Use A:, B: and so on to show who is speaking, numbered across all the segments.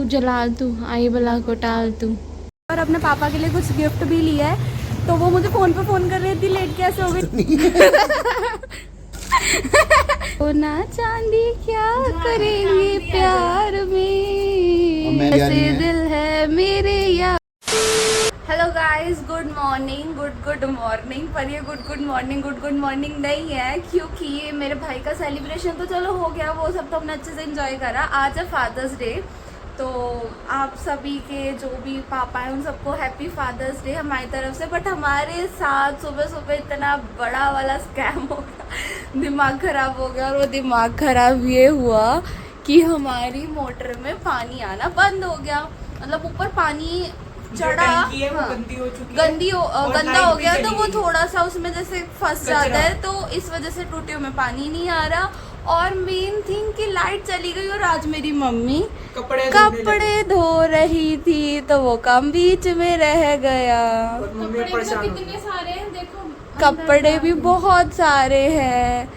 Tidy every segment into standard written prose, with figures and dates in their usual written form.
A: तू जलाल तू आई बला को टाल तू। और अपने पापा के लिए कुछ गिफ्ट भी लिया है, तो वो मुझे फोन पे फोन कर रही थी लेट कैसे हो गई। सोना चांदी क्या करेंगे प्यार में, ऐसे दिल है मेरे यार। Hello guys, good morning, good morning. पर ये गुड मॉर्निंग नहीं है, क्योंकि ये मेरे भाई का सेलिब्रेशन तो चलो हो गया, वो सब तो हमने अच्छे से एंजॉय करा। आज है फादर्स डे, तो आप सभी के जो भी पापा हैं उन सबको हैप्पी फादर्स डे हमारी तरफ से। बट हमारे साथ सुबह इतना बड़ा वाला स्कैम हो गया, दिमाग खराब हो गया। और वो दिमाग खराब ये हुआ कि हमारी मोटर में पानी आना बंद हो गया, मतलब ऊपर पानी चढ़ा, हाँ, गंदा हो गया, तो वो थोड़ा सा उसमें जैसे फंस जाता है, तो इस वजह से टूटियों में पानी नहीं आ रहा। और मेन थिंग कि लाइट चली गई, और आज मेरी मम्मी कपड़े धो रही थी, तो वो काम बीच में रह गया।
B: कितने सारे हैं देखो,
A: कपड़े भी बहुत सारे हैं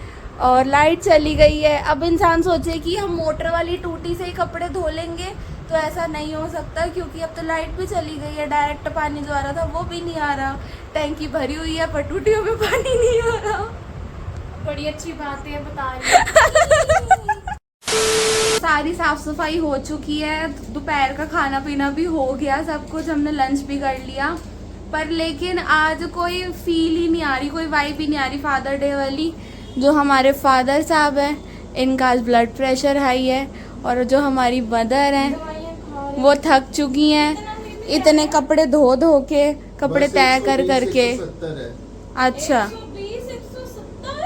A: और लाइट चली गई है। अब इंसान सोचे कि हम मोटर वाली टूटी से ही कपड़े धो लेंगे, तो ऐसा नहीं हो सकता, क्योंकि अब तो लाइट भी चली गई है। डायरेक्ट पानी जो आ रहा था वो भी नहीं आ रहा, टैंकी भरी हुई है पर टूटियों में पानी नहीं आ रहा।
B: बड़ी अच्छी बात है, बता रही।
A: सारी साफ सफाई हो चुकी है, दोपहर का खाना पीना भी हो गया, सब कुछ हमने लंच भी कर लिया। पर लेकिन आज कोई फील ही नहीं आ रही, कोई वाइब ही नहीं आ रही फादर डे वाली। जो हमारे फादर साहब हैं, इनका आज ब्लड प्रेशर हाई है, और जो हमारी मदर हैं वो थक चुकी हैं इतने कपड़े धो के, कपड़े तय कर करके। अच्छा,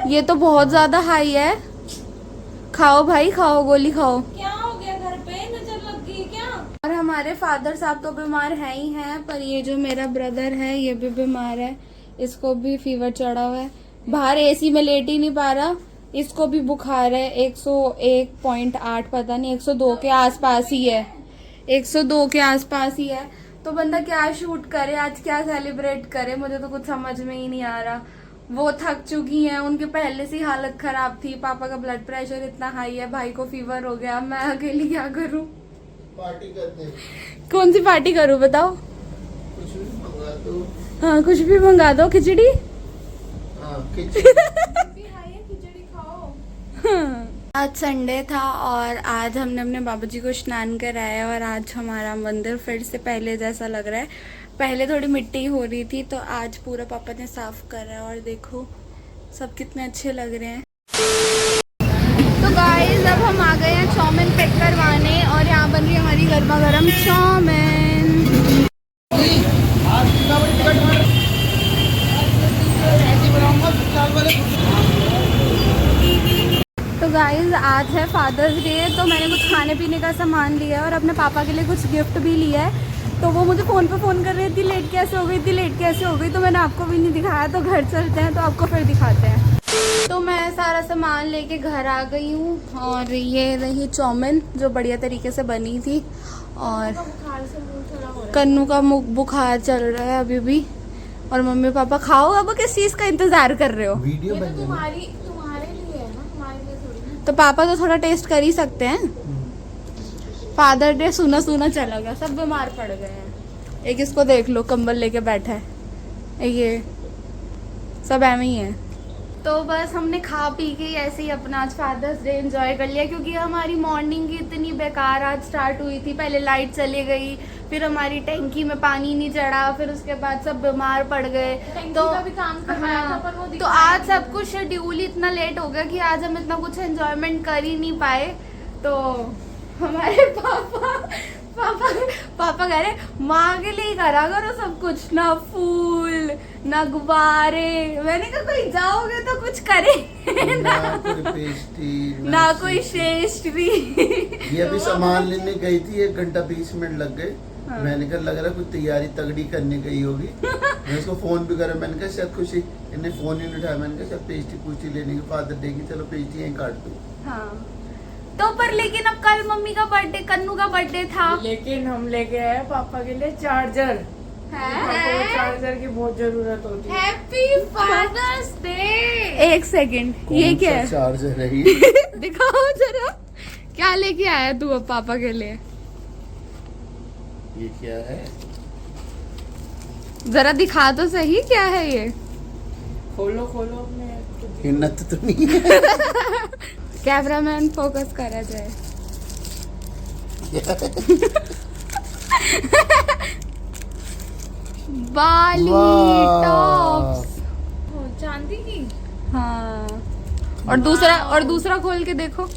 A: ये तो बहुत ज्यादा हाई है। खाओ भाई खाओ, गोली खाओ।
B: क्या हो गया, घर पे नजर लग गई क्या?
A: और हमारे फादर साहब तो बीमार है ही हैं, पर ये जो मेरा ब्रदर है ये भी बीमार है, इसको भी फीवर चढ़ा हुआ है, बाहर एसी में लेट ही नहीं पा रहा। इसको भी बुखार है, 101.8 पता नहीं, 102 के आसपास ही है, 102 के आसपास ही है। तो बंदा क्या शूट करे, आज क्या सेलिब्रेट करे, मुझे तो कुछ समझ में ही नहीं आ रहा। वो थक चुकी हैं, उनके पहले से हालत खराब थी, पापा का ब्लड प्रेशर इतना हाई है, भाई को फीवर हो गया, मैं अकेली क्या करूं?
C: पार्टी करते हैं।
A: कौन सी पार्टी करूं बताओ?
C: कुछ भी मंगा दो।
A: हाँ, कुछ भी मंगा दो, खिचड़ी।
C: हाँ, खिचड़ी
A: हाँ। आज संडे था और आज हमने अपने बाबूजी को स्नान कराया, और आज हमारा मंदिर फिर से पहले जैसा लग रहा है। पहले थोड़ी मिट्टी हो रही थी, तो आज पूरा पापा ने साफ करा है, और देखो सब कितने अच्छे लग रहे हैं। तो गाइस, अब हम आ गए हैं चाउमीन पैक करवाने, और यहाँ बन रही है हमारी गर्मा गर्म चाउमीन। तो गाइज, आज है फादर्स डे, तो मैंने कुछ खाने पीने का सामान लिया है और अपने पापा के लिए कुछ गिफ्ट भी लिया है। तो वो मुझे फ़ोन पे फ़ोन कर रही थी लेट कैसे हो गई, तो मैंने आपको भी नहीं दिखाया, तो घर चलते हैं तो आपको फिर दिखाते हैं। तो मैं सारा सामान लेके घर आ गई हूँ, और ये रही चाउमीन जो बढ़िया तरीके से बनी थी, और कन्नू का बुखार चल रहा है अभी भी। और मम्मी पापा खाओ, अब किस चीज़ का इंतज़ार कर रहे हो?
C: वीडियो बन
B: तुम्हारे लिए है ना, हमारे लिए थोड़ी।
A: तो पापा तो थोड़ा टेस्ट कर ही सकते हैं। फादर डे सूना चला गया, सब बीमार पड़ गए हैं। एक इसको देख लो, कंबल लेके बैठा है, ये सब ऐਵੇਂ ही है। तो बस हमने खा पी के ऐसे ही अपना आज फादर्स डे एंजॉय कर लिया, क्योंकि हमारी मॉर्निंग इतनी बेकार आज स्टार्ट हुई थी। पहले लाइट चली गई, फिर हमारी टैंकी में पानी नहीं चढ़ा, फिर उसके बाद सब बीमार पड़ गए। तो
B: भी काम करवाया था, पर वो
A: तो आज सब कुछ शेड्यूल ही इतना लेट हो गया कि आज हम इतना कुछ एंजॉयमेंट कर ही नहीं पाए। तो हमारे पापा कह रहे माँ के लिए करा करो सब कुछ, ना फूल ना गुब्बारे। मैंने कहा कोई जाओगे तो कुछ करे ना कोई पेस्ट्री।
C: ये अभी सामान लेने गई थी, 1 घंटा 20 मिनट लग गए।
A: हाँ।
C: मैंने कहा लग रहा कुछ तैयारी तगड़ी करने गई होगी। मैं उसको फोन भी करा, मैंने कहा शायद खुशी, इन्हें फोन ही नहीं उठाया। मैंने कहा शायद पेस्ट्री लेने की, फादर डे की, चलो पेस्ट्री यहीं काट दो।
A: हाँ, तो पर लेकिन अब कल मम्मी का बर्थडे, कन्नू का बर्थडे था,
D: लेकिन हम लेके आए पापा के लिए चार्जर। चार्जर की बहुत जरूरत होती है।
B: Happy Father's Day.
A: एक सेकंड, ये क्या है?
C: चार्जर है
A: दिखाओ जरा, क्या लेके आया तू अब पापा के लिए?
C: ये क्या है?
A: जरा दिखा तो सही क्या है ये।
D: खोलो खोलो मैं
C: हिन्नत तो नहीं है।
A: कैमरामैन फोकस करा जाए। बाली
C: वाह।
A: टॉप्स।
B: चांदी की।
A: हाँ, और दूसरा खोल के देखो।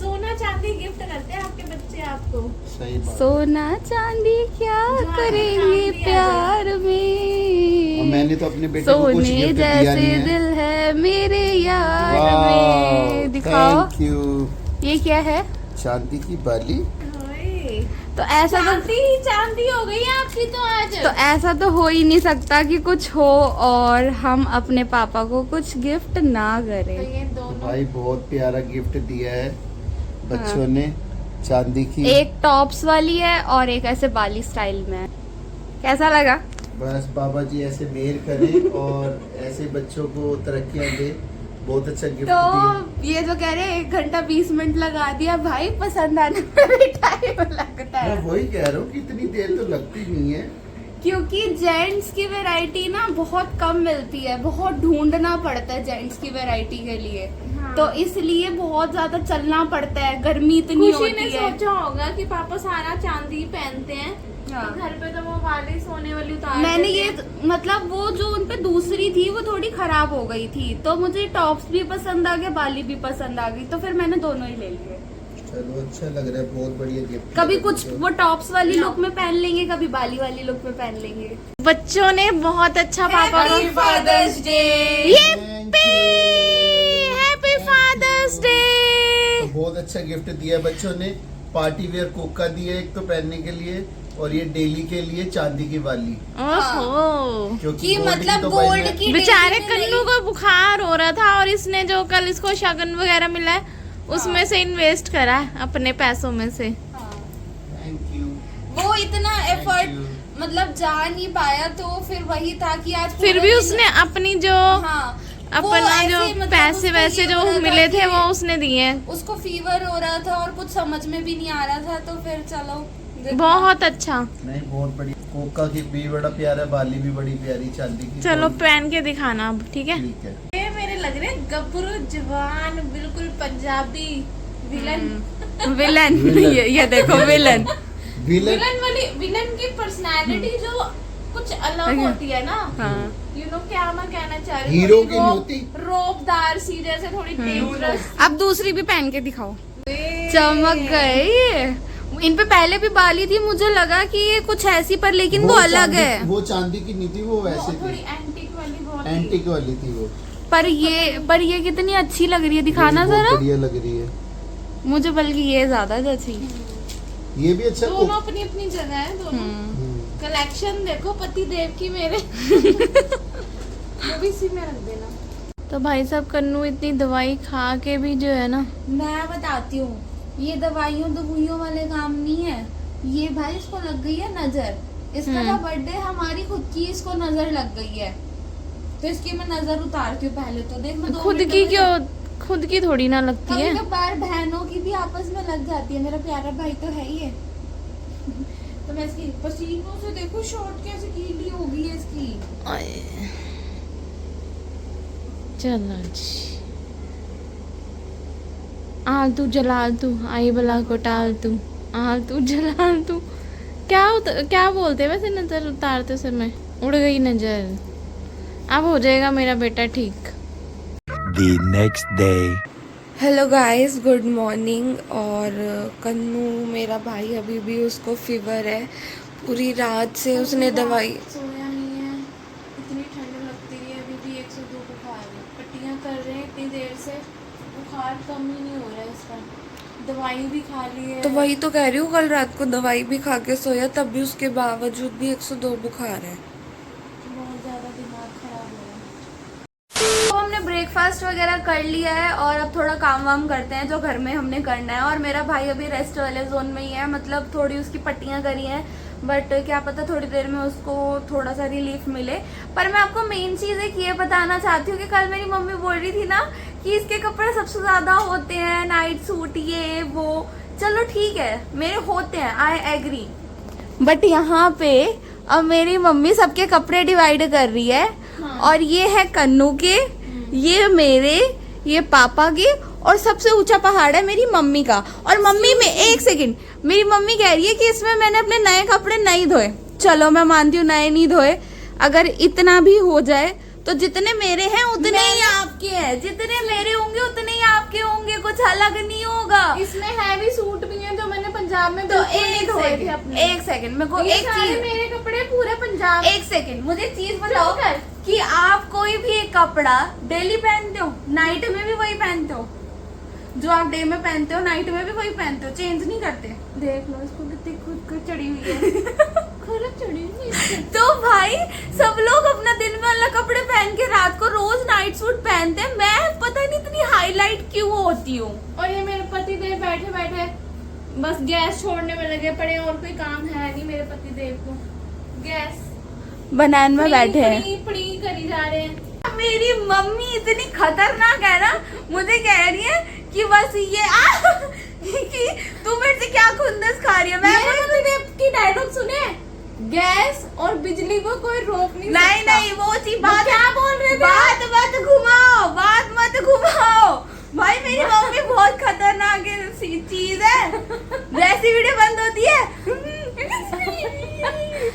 B: सोना चांदी गिफ्ट करते हैं आपके बच्चे आपको।
C: सही बात।
A: सोना चांदी क्या
B: जहाँ
A: करेंगे
B: चांदी आ
A: प्यार
C: और
A: में,
C: मैंने तो अपने बेटे को कुछ
A: सोने
C: गिफ्ट दिया
A: जैसे
C: नहीं है।
A: दिल है मेरे यार
C: वाह,
A: में। दिखाओ
C: थैंक यू।
A: ये क्या है।
C: चांदी की बाली।
B: ओए,
A: तो ऐसा तो
B: चांदी हो गई है आपकी तो आज।
A: तो ऐसा तो हो ही नहीं सकता कि कुछ हो और हम अपने पापा को कुछ गिफ्ट ना
B: तो
A: करें।
B: ये
C: तो
B: दोनों
C: भाई बहुत प्यारा गिफ्ट दिया है बच्चों ने, चांदी की।
A: एक टॉप्स वाली है और एक ऐसे बाली स्टाइल में है। कैसा लगा।
C: बस बाबा जी ऐसे मेहर करें और ऐसे बच्चों को तरक्कियां दे। बहुत अच्छा गिफ्ट दिया।
A: तो ये जो कह रहे हैं 1 घंटा 20 मिनट लगा दिया, भाई पसंद आने में भी टाइम लगता
C: मैं
A: है,
C: वही कह रहा हूँ कि इतनी देर तो लगती नहीं है।
A: क्योंकि जेंट्स की वैरायटी ना बहुत कम मिलती है, बहुत ढूंढना पड़ता है जेंट्स की वैरायटी के लिए।
B: हाँ।
A: तो इसलिए बहुत ज्यादा चलना पड़ता है, गर्मी इतनी
B: खुशी ने
A: होती है।
B: सोचा होगा कि पापा सारा चांदी पहनते हैं,
A: हाँ।
B: तो घर पे तो वो वाली सोने वाली उतार
A: मैंने
B: देते
A: ये
B: हैं।
A: मतलब वो जो उनपे दूसरी थी वो थोड़ी खराब हो गई थी, तो मुझे टॉप्स भी पसंद आ गया, बाली भी पसंद आ गई, तो फिर मैंने दोनों ही ले लिए।
C: चलो अच्छा लग रहा है, बहुत बढ़िया गिफ्ट।
A: कभी कुछ वो टॉप्स वाली लुक में पहन लेंगे, कभी बाली वाली लुक में पहन लेंगे।
B: बच्चों ने बहुत अच्छा पापा को
A: Father's Day.
B: Happy Father's Day.
C: तो बहुत अच्छा गिफ्ट दिया है बच्चों ने। पार्टी वेयर कोका दिया एक तो पहनने के लिए, और ये डेली के लिए चांदी की वाली।
B: ओहो,
C: क्योंकि
A: कि
C: गोल्ड
A: मतलब
C: तो भाई
A: गोल्ड
C: मैं-
A: की
B: बेचारे
A: डेली में
B: कन्नू को बुखार हो रहा था और इसने जो कल इसको शगन वगैरह मिला है उसमें से इन्वेस्ट करा है अपने पैसों में से।
A: हाँ।
C: Thank you.
A: वो इतना एफर्ट
C: you.
A: मतलब जा नहीं पाया, तो फिर वही था कि आज
B: फिर
A: पूरे
B: भी
A: दिन-
B: उसने अपनी जो
A: हाँ, वो
B: अपना
A: ऐसे
B: जो
A: मतलब
B: पैसे
A: उसको
B: वैसे
A: ये
B: जो
A: हो रहा था
B: मिले थे
A: कि
B: वो उसने दिए हैं।
A: उसको फीवर हो रहा था और कुछ समझ में भी नहीं आ रहा था, तो फिर चलो
B: बहुत अच्छा।
C: नहीं बहुत बढ़िया। कोका की भी बड़ा प्यारा, बाली भी बड़ी प्यारी चांदी की।
B: चलो
C: तो
B: पहन के दिखाना अब, ठीक है।
C: ठीक है।
B: ये मेरे लग रहे गब्बरू जवान बिल्कुल पंजाबी विलन।
A: विलन।
C: विलन।
A: ये देखो विलन।
C: विलन
B: विलन की पर्सनालिटी जो कुछ अलग होती है ना।
A: हाँ।
B: यू नो क्या मैं कहना चाह रही
C: हीरो
B: थोड़ी
C: की नहीं होती।
B: रोबदार सी जैसे थोड़ी डेंजरस।
A: अब दूसरी भी पहन के दिखाओ। चमक गए ये। इन पे पहले भी बाली थी, मुझे लगा कि ये कुछ ऐसी, पर लेकिन वो अलग
C: चांदी-
A: है।
C: वो चांदी की नहीं थी, वो वैसे
B: थोड़ी
C: थी,
B: एंटिक वाली बहुत
C: एंटिक वाली थी वो।
A: पर ये कितनी अच्छी लग रही है, दिखाना
C: बहुत
A: जरा।
C: बढ़िया लग रही है।
A: मुझे बल्कि ये ज्यादा जची।
C: ये भी अच्छा
B: दोनों अपनी अपनी जगह है दोनों। कलेक्शन देखो पति देव की मेरे। वो भी इसी में रख देना। तो भाई साहब कन्नू इतनी दवाई खा के भी जो है ना,
A: मैं बताती हूँ, ये दवाइयों वाले काम नहीं है। ये भाई इसको लग गई है नजर। इसका था बर्थडे, हमारी खुद की इसको नजर लग गई है, तो इसकी मैं नजर उतारती हूँ पहले तो। देख मैं 2
B: खुद
A: मिनट
B: की
A: में
B: क्यों, खुद की थोड़ी ना लगती
A: कभी
B: है।
A: कभार बहनों की भी आपस में लग जाती है। मेरा प्यारा भाई तो है ही है। तो मैं इसकी पसीनों से देखो शॉर्ट कैसे गीली हो गई है इसकी।
B: चलो जी, आलतू जलालतू आई बला को टालतू, आलतू जलालतू। क्या बोलते हैं वैसे नजर उतारते समय? उड़ गई नजर। अब हो जाएगा मेरा बेटा ठीक।
E: The next day.
A: Hello guys, good morning. और कन्नू मेरा भाई अभी भी उसको फीवर है। पूरी रात से उसने दवाई
B: सोया नहीं है, इतनी ठंड लगती है, अभी भी 102 बुखार है। पट्टियाँ कर रहे हैं इतनी देर से, बुखार कम ही नहीं हो रहा है इसका। दवाई भी खा ली है।
A: तो वही तो कह रही हूँ, कल रात को दवाई भी खा के सोया, तब भी उसके बावजूद भी 102 बुखार है।
B: बहुत ज़्यादा दिमाग खराब हो रहा है।
A: तो हमने ब्रेकफास्ट वगैरह कर लिया है और अब थोड़ा काम वाम करते हैं जो घर में हमने करना है। और मेरा भाई अभी रेस्ट वाले जोन में ही है, मतलब थोड़ी उसकी पट्टियां करी हैं, बट क्या पता थोड़ी देर में उसको थोड़ा सा रिलीफ मिले। पर मैं आपको मेन चीज़ एक ये बताना चाहती हूँ कि कल मेरी मम्मी बोल रही थी ना कि इसके कपड़े सबसे ज़्यादा होते हैं, नाइट सूट ये वो चलो ठीक है, मेरे होते हैं, आई एग्री। बट यहाँ पे अब मेरी मम्मी सबके कपड़े डिवाइड कर रही है। और ये है कन्नू के, ये मेरे, ये पापा के, और सबसे ऊंचा पहाड़ है मेरी मम्मी का। और मम्मी में एक सेकंड, मेरी मम्मी कह रही है कि इसमें मैंने अपने नए कपड़े नहीं धोए। चलो मैं मानती हूँ नए नहीं धोए, अगर इतना भी हो जाए तो जितने मेरे हैं उतने ही आपके हैं, जितने मेरे होंगे उतने ही आपके होंगे, कुछ अलग नहीं होगा।
B: इसमें हैवी सूट भी हैं जो मैंने पंजाब में
A: तो एक सेकंड मेरे को एक चीज,
B: मेरे कपड़े पूरे पंजाब।
A: एक सेकंड मुझे चीज बताओ कि आप कोई भी एक कपड़ा डेली पहनते हो, नाइट में भी वही पहनते हो, जो आप डे में पहनते हो नाइट में भी वही पहनते हो, चेंज नहीं करते।
B: देख लो इसको कितनी खुद चढ़ी हुई है। खुद चढ़ी हुई है।
A: तो भाई सब लोग अपना दिन में अलग कपड़े पहन के रात को रोज नाइट सूट पहनते हैं, मैं पता नहीं इतनी हाईलाइट क्यों होती हूँ।
B: और ये मेरे पति देव बैठे बैठे बस गैस छोड़ने में लगे पड़े, और कोई काम है नहीं मेरे पति देव को। गैस
A: बनान में बैठे हैं,
B: पड़ी करी जा रहे हैं।
A: मेरी मम्मी इतनी खतरनाक है ना, मुझे कह रही है कि बस ये कि तू मेरे से क्या खुंदस खा रही है। मैं
B: की डायलॉग सुने, गैस और बिजली को कोई रोक नहीं
A: नहीं नहीं वो चीज बात
B: क्या बोल रहे थे?
A: बात मत घुमाओ, बात मत घुमाओ भाई। मेरी मम्मी बहुत खतरनाक चीज है, जैसी वीडियो बंद होती है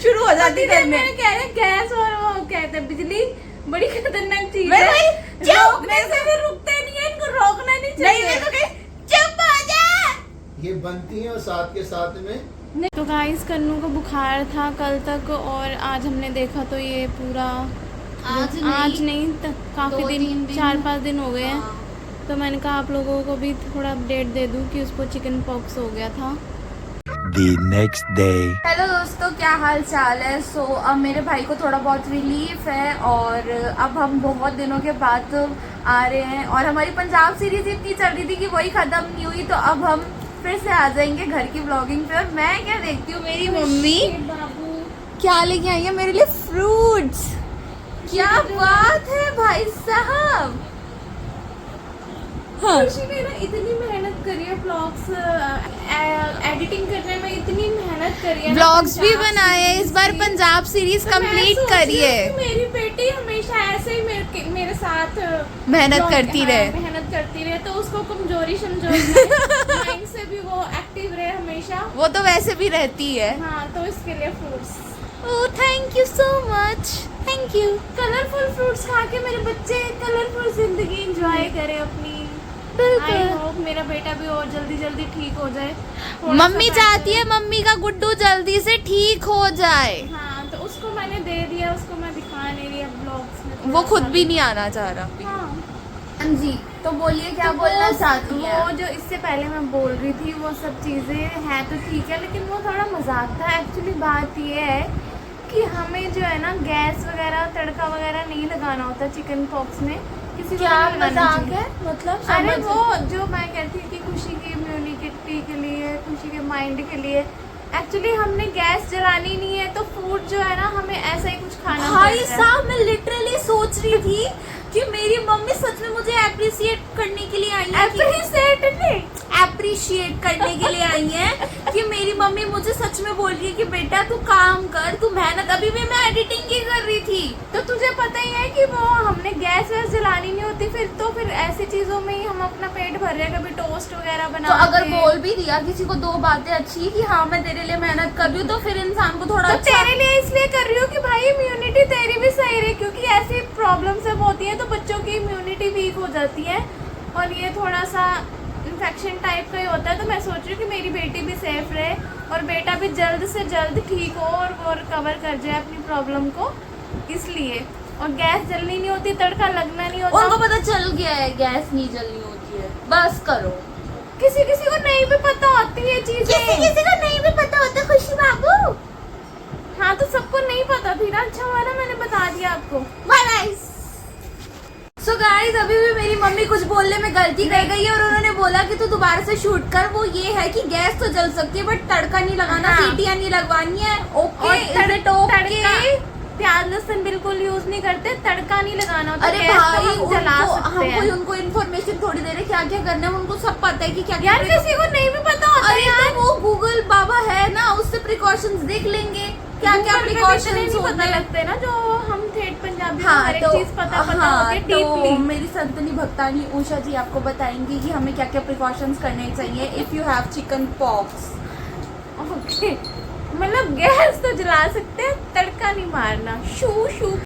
A: शुरू हो जाती करने।
B: कह रहे गैस और वो कहते हैं बिजली बड़ी खतरनाक चीज
A: मैं
B: है।
A: भाई चुप,
B: मेरे से भी रुकते नहीं है, इनको रोकना नहीं चाहिए।
A: चुप हो जा।
C: ये बनती है और साथ के साथ में
B: तो गाइस कन्नू को बुखार था कल तक, और आज हमने देखा तो ये पूरा आज नहीं काफी दिन 4-5 दिन हो गए हैं। तो मैंने कहा आप लोगों को भी थोड़ा अपडेट दे दूं कि उसको चिकन पॉक्स हो गया था।
E: The next day.
A: हेलो दोस्तों, क्या हाल चाल है। अब मेरे भाई को थोड़ा बहुत रिलीफ है, और अब हम बहुत दिनों के बाद आ रहे हैं, और हमारी पंजाब सीरीज इतनी चल रही थी कि वही खत्म नहीं हुई, तो अब हम फिर से आ जाएंगे घर की व्लॉगिंग पे। और मैं क्या देखती हूँ, मेरी मम्मी क्या लेके आई है मेरे लिए, फ्रूट्स। क्या बात है भाई साहब। हाँ।
B: खुशी ने ना इतनी मेहनत करी है, व्लॉग्स एडिटिंग करने में इतनी मेहनत करी है,
A: व्लॉग्स भी बनाए हैं, इस बार पंजाब सीरीज कंप्लीट करी है।
B: मेरी बेटी हमेशा ऐसे ही मेरे साथ
A: मेहनत करती रहे,
B: मेहनत करती रहे, तो उसको कमजोरी समझो माइंड से भी वो एक्टिव रहे हमेशा।
A: वो तो वैसे भी रहती है।
B: हाँ, तो इसके लिए fruits.
A: Oh thank you so much, thank you.
B: Colourful fruits खा के मेरे बच्चे कलरफुल जिंदगी एंजॉय करें अपनी। आई होप मेरा बेटा भी और जल्दी जल्दी ठीक हो जाए।
A: मम्मी चाहती है मम्मी का गुड्डू जल्दी से ठीक हो जाए।
B: हाँ, तो उसको मैंने दे दिया, उसको मैं दिखा नहीं रही अब ब्लॉग्स में।
A: वो खुद भी नहीं आना चाह रहा।
B: हाँ
A: जी, तो बोलिए क्या
B: तो
A: बोलना चाहती है।
B: वो जो इससे पहले मैं बोल रही थी वो सब चीज़ें हैं तो ठीक है, लेकिन वो थोड़ा मजाक था। एक्चुअली बात ये है कि हमें जो है ना गैस वगैरह तड़का वगैरह नहीं लगाना होता चिकन पॉक्स में। किसी को
A: क्या
B: नहीं लगाना
A: मजाक
B: चाहिए।
A: है, मतलब
B: अरे
A: समझ-
B: वो जो मैं कहती हूँ कि खुशी की इम्यूनिटी के लिए, खुशी के माइंड के लिए, एक्चुअली हमने गैस जलानी नहीं है, तो फूड जो है ना हमें ऐसा ही कुछ खाना
A: भाई
B: पड़ता है।
A: साहब, मैं लिटरली सोच रही थी कि मेरी मम्मी सच में मुझे अप्रिशिएट करने के लिए आई है, अप्रिशिएट करने के लिए आई है कि मेरी मम्मी मुझे सच में बोल रही है कि बेटा तू काम कर, तू मेहनत। अभी भी मैं एडिटिंग की कर रही थी।
B: तो तुझे पता ही है कि वो हमने गैस वैस जलानी नहीं होती, फिर ऐसी चीजों में ही हम अपना पेट भर रहे हैं। कभी टोस्ट वगैरह बना
A: तो अगर बोल भी दिया किसी को दो बातें अच्छी कि हाँ मैं तेरे लिए मेहनत कर रही हूँ, तो फिर इंसान को थोड़ा
B: तो
A: अच्छा।
B: तेरे लिए इसलिए कर रही हूँ कि भाई इम्यूनिटी तेरी भी सही रहे, क्योंकि ऐसी प्रॉब्लम सब होती है तो बच्चों की इम्यूनिटी वीक हो जाती है, और ये थोड़ा सा इन्फेक्शन टाइप का ही होता है। तो मैं सोच रही हूँ कि मेरी बेटी भी सेफ रहे और बेटा भी जल्द से जल्द ठीक हो और वो रिकवर कर जाए अपनी प्रॉब्लम को, इसलिए। और गैस जलनी नहीं होती, तड़का लगना नहीं होता।
A: उनको पता चल गया है गैस नहीं जलनी होती है, बस करो।
B: किसी किसी को नहीं भी पता होती है चीजें,
A: किसी को नहीं भी पता होता खुशी बाबू।
B: हाँ, तो सबको नहीं पता थी ना। अच्छा हुआ ना मैंने बता दिया आपको।
A: सो गाइस, अभी भी मेरी मम्मी कुछ बोलने में गलती कर गई है, और उन्होंने बोला कि तू दोबारा से शूट कर। वो ये है कि गैस तो जल सकती है बट तड़का नहीं लगाना,
B: हाँ।
A: सीटियां नहीं लगवानी है। ओके,
B: और
A: इज इट ओके?
B: प्याज लहसुन बिल्कुल यूज नहीं करते, तड़का नहीं लगाना होता।
A: अरे
B: गैस तो
A: भाई,
B: हम जला सकते
A: हमको
B: हैं।
A: उनको इन्फॉर्मेशन किचन थोड़ी देर है, क्या क्या करना है उनको सब पता है कि क्या
B: यार किसी को नहीं भी पता होता है
A: अरे
B: यार।
A: तो वो गूगल बाबा है ना, उससे प्रिकॉशंस देख लेंगे क्या क्या प्रिकॉशंस
B: नहीं
A: होते
B: पता
A: हैं।
B: लगते ना, जो हम ठेठ पंजाबी में
A: हाँ
B: हर एक
A: तो
B: चीज पता होती है
A: तो
B: डीपली।
A: मेरी संतनी भक्तानी उषा जी आपको बताएंगी कि हमें क्या क्या प्रिकॉशंस करने चाहिए if you have chicken pox.
B: Okay, मतलब गैस तो जला सकते हैं, तड़का नहीं मारना। शू शू